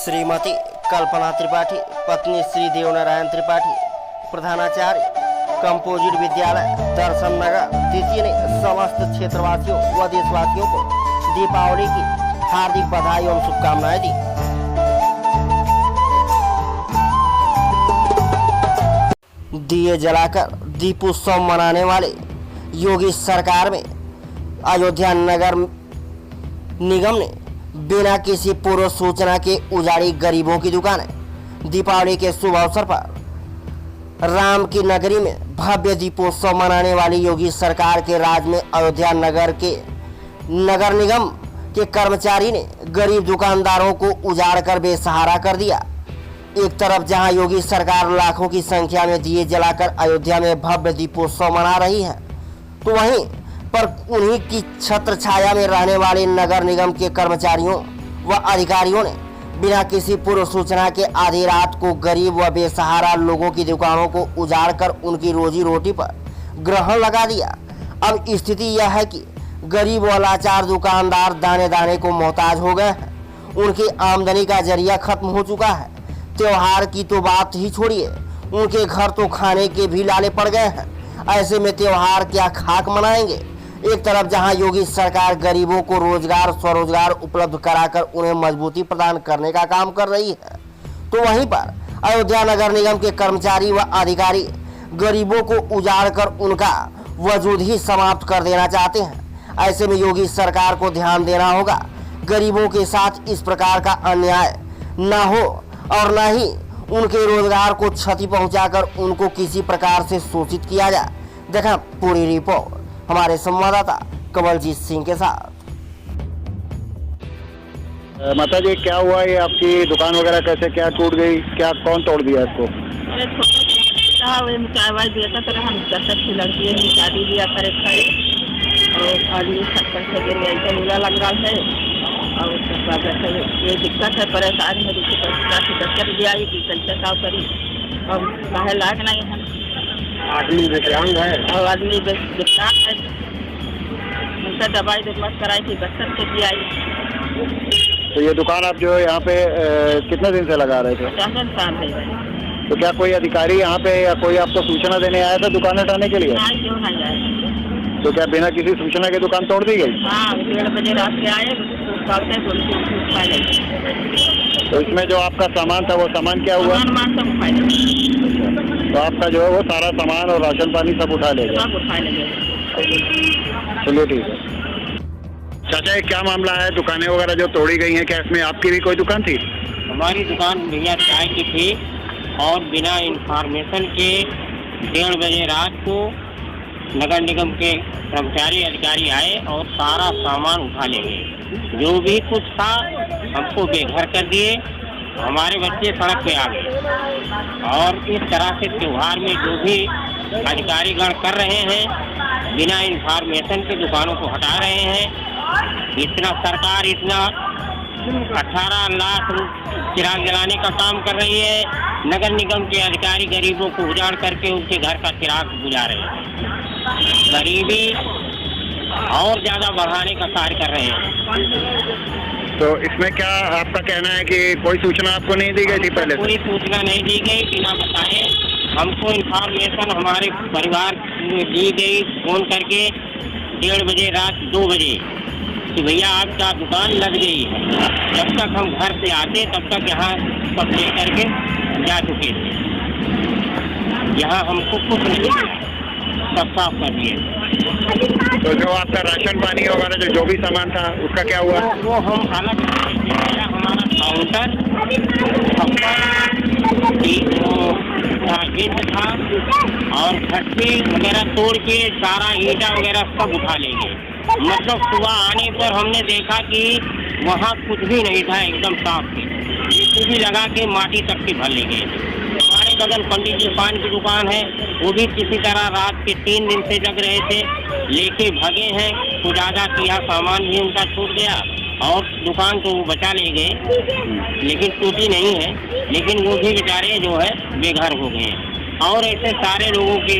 श्रीमती कल्पना त्रिपाठी, पत्नी श्री देवनारायण त्रिपाठी, प्रधानाचार्य कंपोजिट विद्यालय दर्शन नगर द्वितीय ने समस्त क्षेत्रवासियों व देशवासियों को दीपावली की हार्दिक बधाई एवं शुभकामनाएं दी। दिए जलाकर दीपोत्सव मनाने वाले योगी सरकार में अयोध्या नगर निगम ने बिना किसी पूर्व सूचना के उजाड़ी गरीबों की दुकानें। दीपावली के शुभ अवसर पर राम की नगरी में भव्य दीपोत्सव मनाने वाली योगी सरकार के राज में अयोध्या नगर के नगर निगम के कर्मचारी ने गरीब दुकानदारों को उजाड़ कर बेसहारा कर दिया। एक तरफ जहां योगी सरकार लाखों की संख्या में दिए जलाकर अयोध्या में भव्य दीपोत्सव मना रही है, तो वहीं पर उन्हीं की छत्र छाया में रहने वाले नगर निगम के कर्मचारियों व अधिकारियों ने बिना किसी पूर्व सूचना के आधी रात को गरीब व बेसहारा लोगों की दुकानों को उजाड़कर उनकी रोजी रोटी पर ग्रहण लगा दिया। अब स्थिति यह है कि गरीब व लाचार दुकानदार दाने दाने को मोहताज हो गए हैं। उनकी आमदनी का जरिया खत्म हो चुका है। त्योहार की तो बात ही छोड़िए, उनके घर तो खाने के भी लाले पड़ गए हैं। ऐसे में त्योहार क्या खाक मनाएंगे। एक तरफ जहां योगी सरकार गरीबों को रोजगार स्वरोजगार उपलब्ध कराकर उन्हें मजबूती प्रदान करने का काम कर रही है, तो वहीं पर अयोध्या नगर निगम के कर्मचारी व अधिकारी गरीबों को उजाड़कर उनका वजूद ही समाप्त कर देना चाहते हैं। ऐसे में योगी सरकार को ध्यान देना होगा, गरीबों के साथ इस प्रकार का अन्याय न हो और न ही उनके रोजगार को क्षति पहुंचाकर उनको किसी प्रकार से शोषित किया जाए। देखा पूरी रिपोर्ट हमारे संवाददाता कमलजीत सिंह के साथ। माता जी, क्या हुआ? ये आपकी दुकान वगैरह कैसे क्या टूट गई? क्या कौन तोड़ दिया इसको? लड़की है, शादी दिया करे और आदमी छप्पर से गिर गया, नीला लग रहा है और उसके बाद ये दिक्कत है, परेशानी है। डॉक्टर भी आई थी, चेकअप करी और बाहर लायक नहीं है। आदमी दिव्यांग है और आदमी दिव्यांग है, उनका दवाई दुखमत कराई थी, डॉक्टर से भी आई। तो ये दुकान आप जो है यहाँ पे कितने दिन से लगा रहे थे? 50 साल है। तो क्या कोई अधिकारी यहाँ पे या कोई आपको सूचना देने आया था दुकान हटाने के लिए? हाँ, क्यों नहीं आया? तो क्या बिना किसी सूचना के दुकान तोड़ दी गई? हाँ, 1:30 बजे रात के आए, तो इसमें जो आपका सामान था वो सामान क्या हुआ? तो आपका जो है वो सारा सामान और राशन पानी सब उठा ले गए? चलिए ठीक है। चाचा, ये क्या मामला है? दुकानें वगैरह जो तोड़ी गई हैं, क्या इसमें आपकी भी कोई दुकान थी? हमारी दुकान भैया चाय की थी और बिना इंफॉर्मेशन के 1:30 बजे रात को नगर निगम के कर्मचारी अधिकारी आए और सारा सामान उठा ले गए। जो भी कुछ था हमको बेघर कर दिए। हमारे बच्चे सड़क पे आ गए और इस तरह से त्योहार में जो भी अधिकारीगण कर रहे हैं, बिना इंफॉर्मेशन के दुकानों को हटा रहे हैं। इतना सरकार इतना 18 लाख चिराग जलाने का काम कर रही है, नगर निगम के अधिकारी गरीबों को उजाड़ करके उनके घर का चिराग बुझा रहे हैं। गरीबी और ज्यादा बढ़ाने का कार्य कर रहे हैं। तो इसमें क्या आपका कहना है कि कोई सूचना आपको नहीं दी गई थी पहले? कोई सूचना नहीं दी गई, बिना बताए हमको इंफॉर्मेशन हमारे परिवार में दी गई फोन करके 1:30 बजे रात 2 बजे कि भैया आपका दुकान लग गई है। जब तक हम घर से आते तब तक यहाँ सब ले करके जा चुके थे। यहाँ हमको कुछ नहीं सब साफ कर दिए। तो जो आपका राशन पानी वगैरह जो भी सामान था उसका क्या हुआ? वो हम अलग हमारा काउंटर ईंट था और भट्टी वगैरह तोड़ के सारा ईंटा वगैरह सब उठा ले गए। मतलब सुबह आने पर हमने देखा कि वहाँ कुछ भी नहीं था, एकदम साफ थी। भी लगा के माटी तक के भर ले गए। हमारे बगल पंडित जी पान की दुकान है, वो भी किसी तरह रात के 3 दिन से लग रहे थे, लेके भागे हैं। कुछ ज्यादा किया, सामान भी उनका छूट गया और दुकान तो वो बचा ले गए, लेकिन टूटी नहीं है। लेकिन वो भी बेचारे जो है बेघर हो गए और ऐसे सारे लोगों की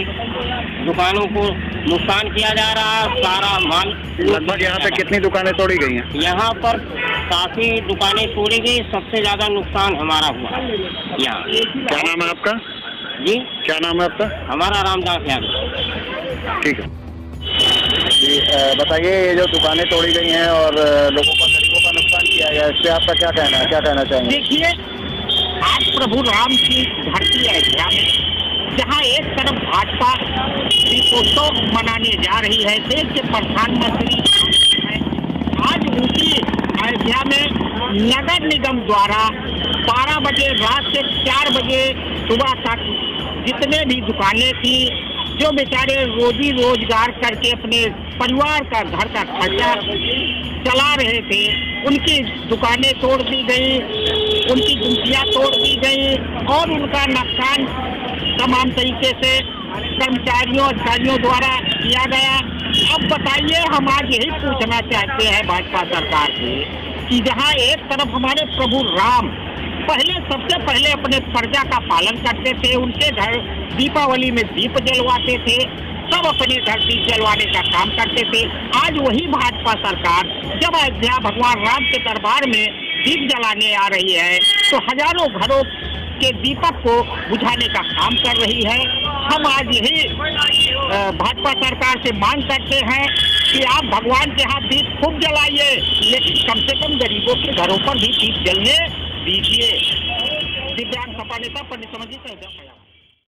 दुकानों को नुकसान किया जा रहा है। सारा माल लगभग यहाँ पे कितनी दुकानें तोड़ी गई हैं? यहाँ पर काफी दुकानें तोड़ी गई, सबसे ज्यादा नुकसान हमारा हुआ यहाँ। क्या नाम है आपका? जी, क्या नाम है आपका? हमारा रामदास यादव। ठीक है जी, बताइए ये जो दुकानें तोड़ी गई हैं और लोगों का, गरीबों का नुकसान किया गया, इस पे आपका क्या कहना है, क्या कहना चाहेंगे? देखिए, आज प्रभु राम की धरती अयोध्या में जहाँ एक तरफ भाजपा दीपोत्सव मनाने जा रही है, देश के प्रधानमंत्री हैं, आज उनकी अयोध्या में नगर निगम द्वारा 12 बजे रात से 4 बजे सुबह तक जितने भी दुकानें थी, जो बेचारे रोजी रोजगार करके अपने परिवार का घर का खर्चा चला रहे थे, उनकी दुकानें तोड़ दी गई, उनकी गुमटियाँ तोड़ दी गई और उनका नुकसान तमाम तरीके से कर्मचारियों अधिकारियों द्वारा किया गया। अब बताइए, हम आज यही पूछना चाहते हैं भाजपा सरकार से कि जहां एक तरफ हमारे प्रभु राम सबसे पहले अपने प्रजा का पालन करते थे, उनके घर दीपावली में दीप जलवाते थे, सब अपने घर दीप जलवाने का काम करते थे। आज वही भाजपा सरकार जब अयोध्या भगवान राम के दरबार में दीप जलाने आ रही है तो हजारों घरों के दीपक को बुझाने का काम कर रही है। हम आज यही भाजपा सरकार से मांग करते हैं कि आप भगवान के यहाँ दीप खूब जलाइए, लेकिन कम से कम गरीबों के घरों पर भी दीप जलने दीजिए। दिव्यांग सपा नेता पंडित समझी।